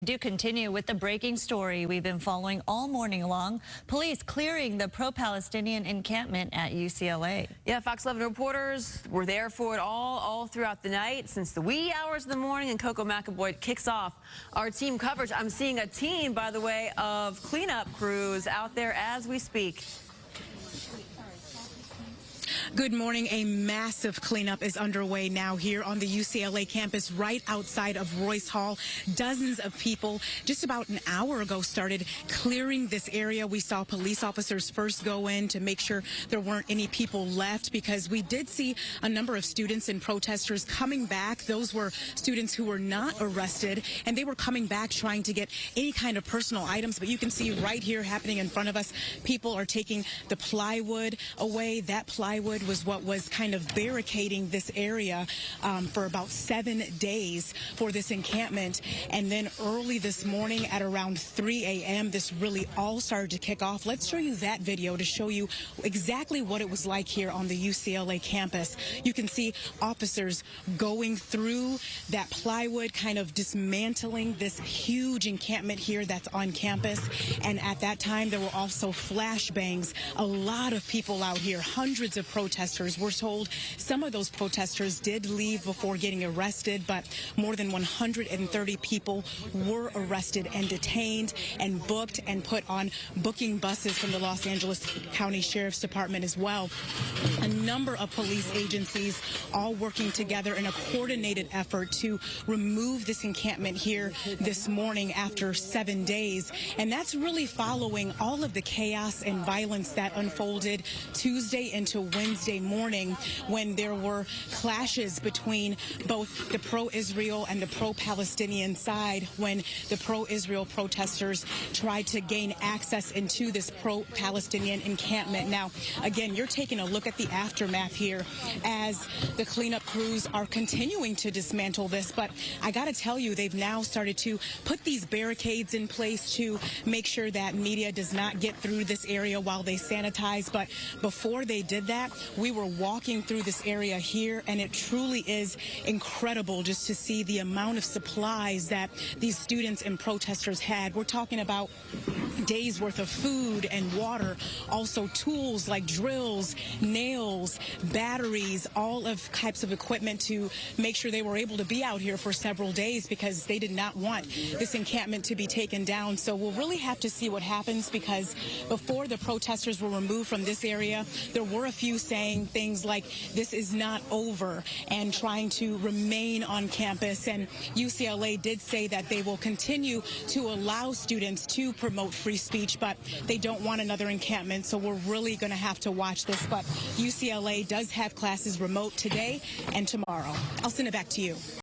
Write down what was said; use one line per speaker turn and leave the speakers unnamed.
Do continue with the breaking story we've been following all morning long. Police clearing the pro-Palestinian encampment at UCLA.
Yeah, Fox 11 reporters were there for it all throughout the night since the wee hours of the morning, and Coco McAvoy kicks off our team coverage. I'm seeing a team, by the way, of cleanup crews out there as we speak.
Good morning. A massive cleanup is underway now here on the UCLA campus right outside of Royce Hall. Dozens of people just about an hour ago started clearing this area. We saw police officers first go in to make sure there weren't any people left, because we did see a number of students and protesters coming back. Those were students who were not arrested, and they were coming back trying to get any kind of personal items. But you can see right here happening in front of us, people are taking the plywood away. That plywood was what was kind of barricading this area for about 7 days for this encampment. And then early this morning at around 3 a.m., this really all started to kick off. Let's show you that video to show you exactly what it was like here on the UCLA campus. You can see officers going through that plywood, kind of dismantling this huge encampment here that's on campus. And at that time, there were also flashbangs. A lot of people out here, hundreds of protesters. We're told some of those protesters did leave before getting arrested, but more than 130 people were arrested and detained and booked and put on booking buses from the Los Angeles County Sheriff's Department as well. A number of police agencies all working together in a coordinated effort to remove this encampment here this morning after 7 days. And that's really following all of the chaos and violence that unfolded Tuesday into Wednesday morning, when there were clashes between both the pro-Israel and the pro-Palestinian side, when the pro-Israel protesters tried to gain access into this pro-Palestinian encampment. Now, again, you're taking a look at the aftermath here as the cleanup crews are continuing to dismantle this. But I got to tell you, they've now started to put these barricades in place to make sure that media does not get through this area while they sanitize. But before they did that, we were walking through this area here, and it truly is incredible just to see the amount of supplies that these students and protesters had. We're talking about days worth of food and water, also tools like drills, nails, batteries, all of types of equipment to make sure they were able to be out here for several days, because they did not want this encampment to be taken down. So we'll really have to see what happens, because before the protesters were removed from this area, there were a few saying things like this is not over and trying to remain on campus. And UCLA did say that they will continue to allow students to promote free speech, but they don't want another encampment. So we're really going to have to watch this. But UCLA does have classes remote today and tomorrow. I'll send it back to you.